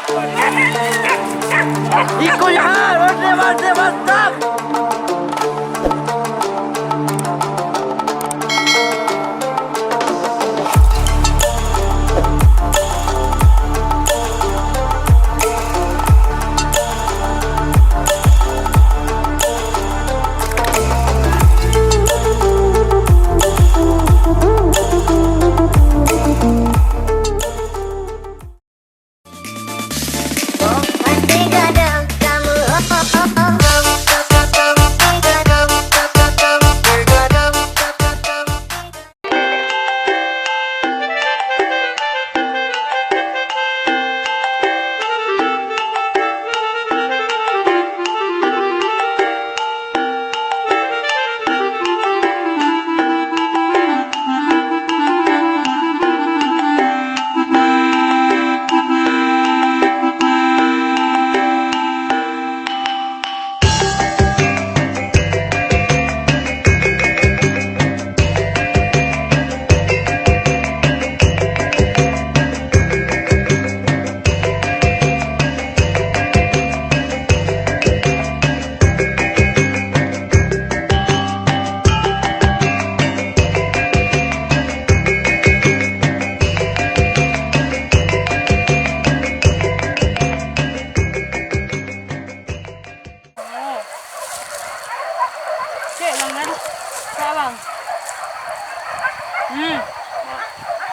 Ikut ya, mantap.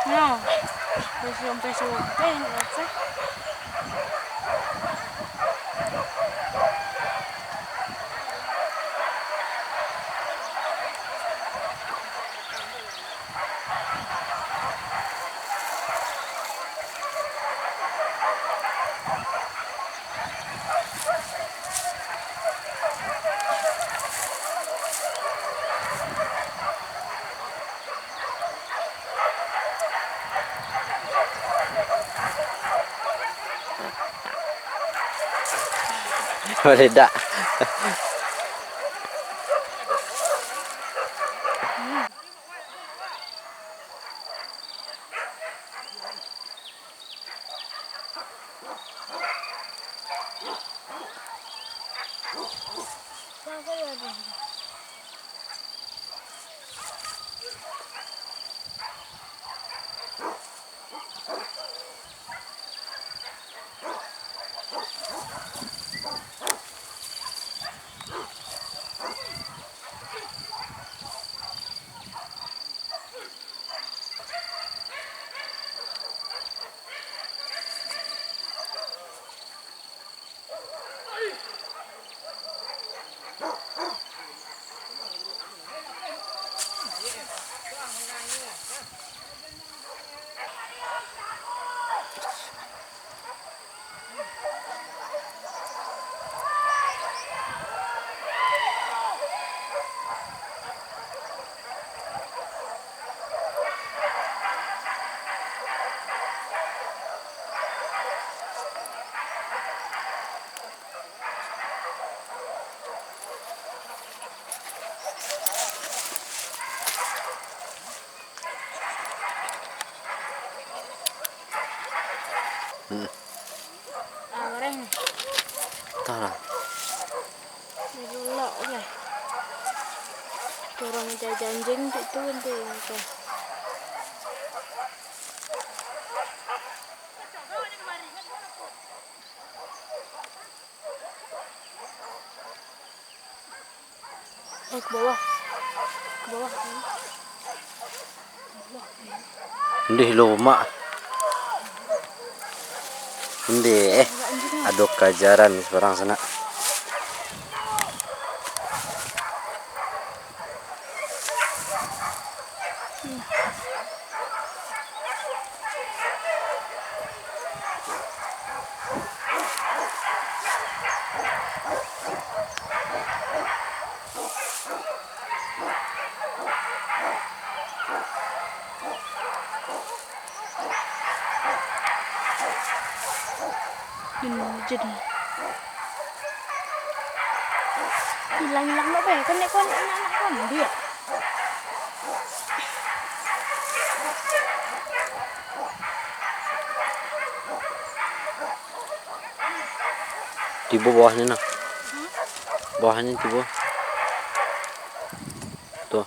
No, pues empezó bien, no sé. Meledak. Goreng. Tahu lah. Nilulok lah. Dorong janjing itu nanti. Ke bawah. Ke bawah. Ndih loma. Ndih aduk kajaran seberang sana. Jadi hilang-hilang lo be kan anak kan dia Tiba bawahnya nah. Bawahnya tiba. Tuh.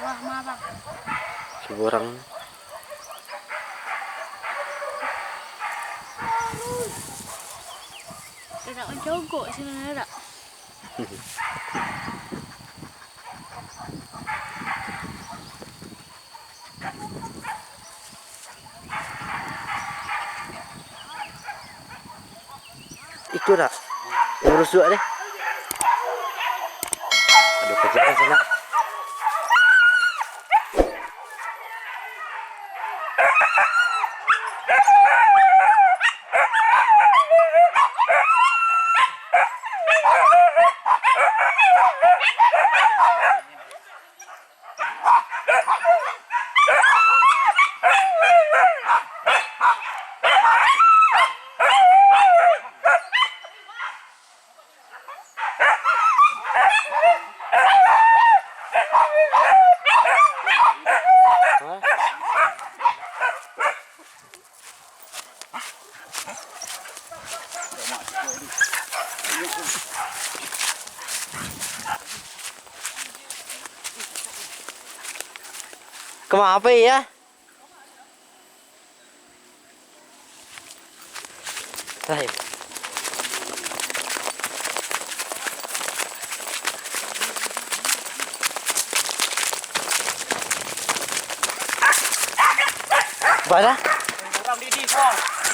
Wah, mabang. Coba orang. Tidak menjogok sini ada. Itu dah. Urus juga deh. Aduh kejaran sana. Kemana apa ya? Hai. Mana?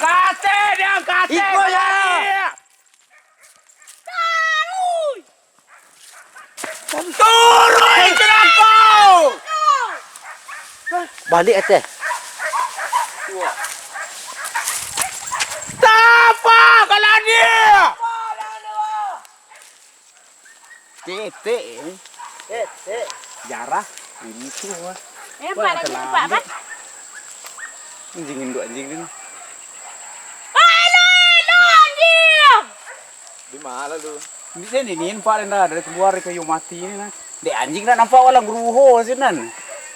Kate dia, kate. Ikut ya. Turun kau. Balik atas. Siapa kalau dia? Tete. Jarah. Ini tuh. Pak lagi Pak, Pak. Anjing induk anjing ini. Halo, anjing. Di mana lu? Ini Pak dah dari keluar kayu mati ini nah. Dek anjing dah nampak walang geruho sih nan.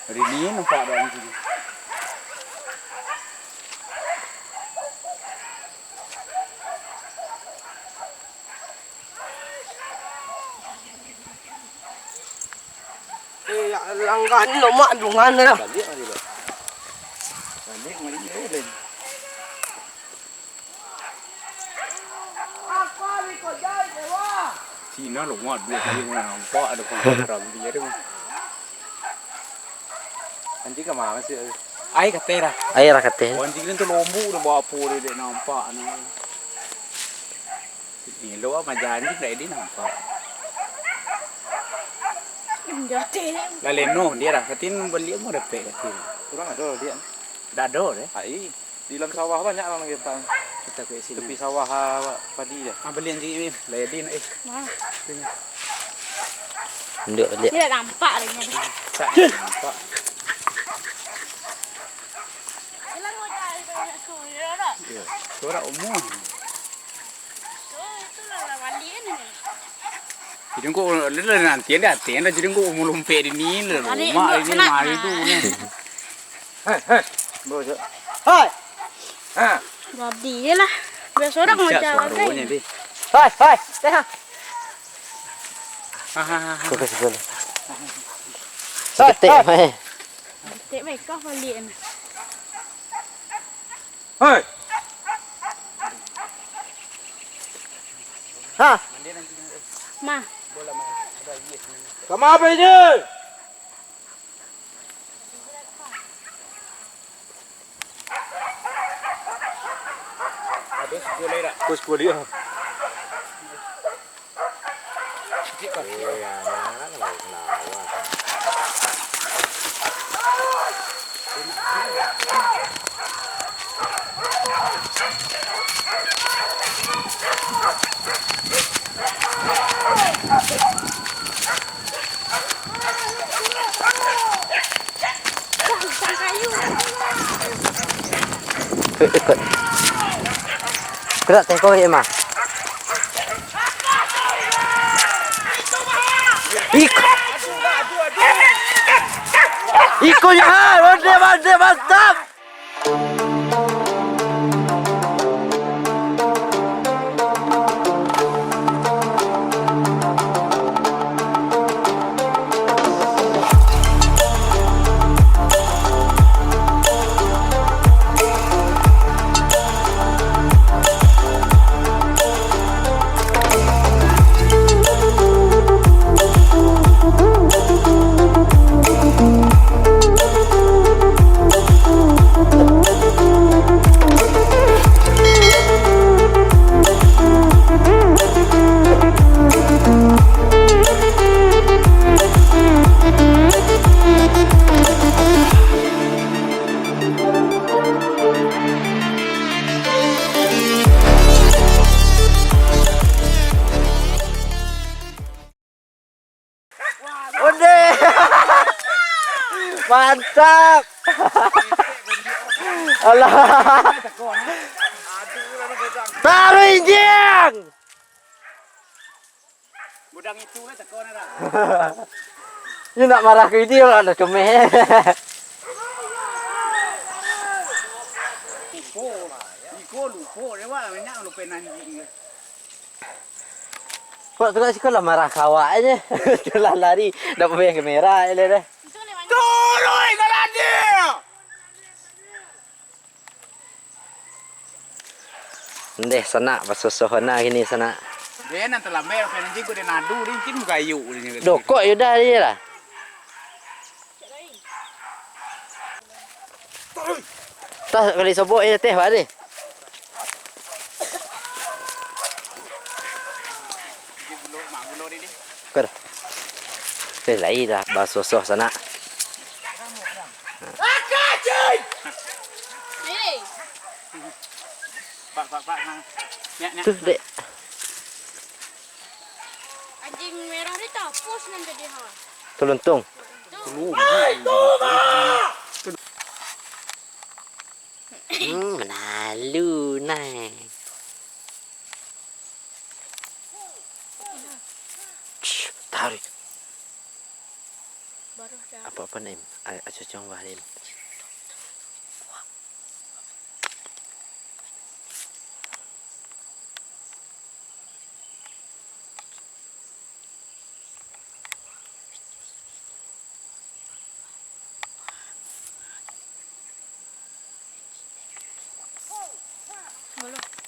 Dari ini nampak ada anjing. Langgan no mak dungan na. Balik lagi lo. Balik mari jalan. Apa ni kau jai dewa? Cina lo mat dua kali nampak ada orang dia tu. Anjing ke mana sih? Ai katera. Air kate. Anjing itu lombu dah bawa puri dia nampak nah. Ini lo apa anjing dah ini nampak. Jati. Laleno dia dah katin beli mau dapat katin. Kurang ada dia. Dah ada deh. Ai, di dalam sawah banyak orang kita. Kita ke sini. Tepi sawah padi dah. Ah beli anjing ini. Ladin Wah, Nduk balik. tidak nampak lagi. Sak nampak. Hilang wajah banyak suara dah. Suara umum. Itu lah mandi ini. Jadi kau lele nanti ada jadi kau umur lumpet ini le rumah ini mari tu ni. Bojo. Hai. Ha. Jadi lah. Biasa orang mau jalan Suaranya deh. Hai, hai. Teh. Kau kasih boleh. Hai, Ketik hai. mai. Tak baik kau balik ni. Hai. Ha. Mah. Kamu apa ini? Ada sekolah tak? Kus kuliah. Kayu. Ikut. Kerak teh kau ya mah. Ikut. Ikunya mantap. Udah. Mantap. Allah. Taruh injing. Gudang itu lah tekon ada. Ini nak marah ke dia lah ada cemeh. Iko lupo ni wah minyak lu penanjing. Kok tukang sekolah marah kawa aja. Jalan lari dapat bayang kamera ini deh. Turun kalau dia. Ndeh sana pasosohona gini sana. Dia nanti lambe penanjing ku dia nadu dia kin gayu ni. Dokok yudah dia lah. Tas kali sobok ya teh pak deh. Ker. Teh lai dah basosoh sana. Hei, Pak. Nyak. Tuh dek. anjing merah ni tapos nanti dia. Tuluntung. Menalu nah. Tarik. Baru dah. Apa nih? Ayo coba nih. Halo.